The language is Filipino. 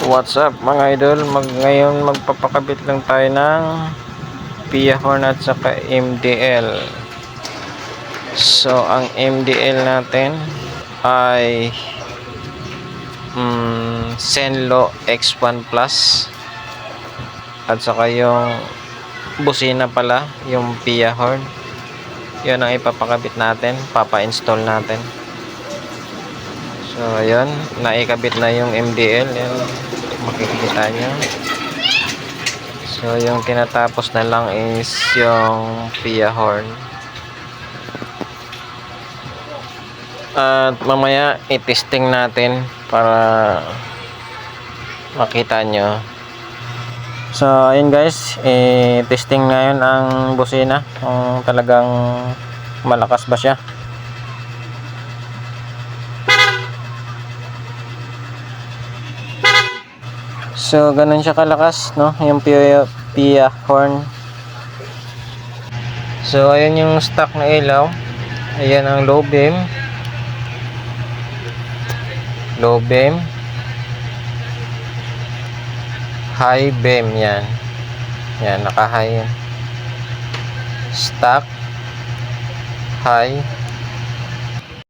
What's up mga idol, ngayon magpapakabit lang tayo ng PIA horn at saka MDL. So ang MDL natin ay Zenlo X1 Plus at saka yung busina pala, yung PIA horn. Yun ang ipapakabit natin, papa-install natin. So ayun, naikabit na yung MDL, yan makikita nyo. So yung tinatapos na lang is yung PIA horn. At mamaya i-testing natin para makita nyo. So ayun guys, i-testing ngayon ang busina kung talagang malakas ba siya. So ganun siya kalakas, no, yung PIA horn. So ayun yung stock na ilaw. Ayan ang low beam, high beam, yan naka high, stock, high,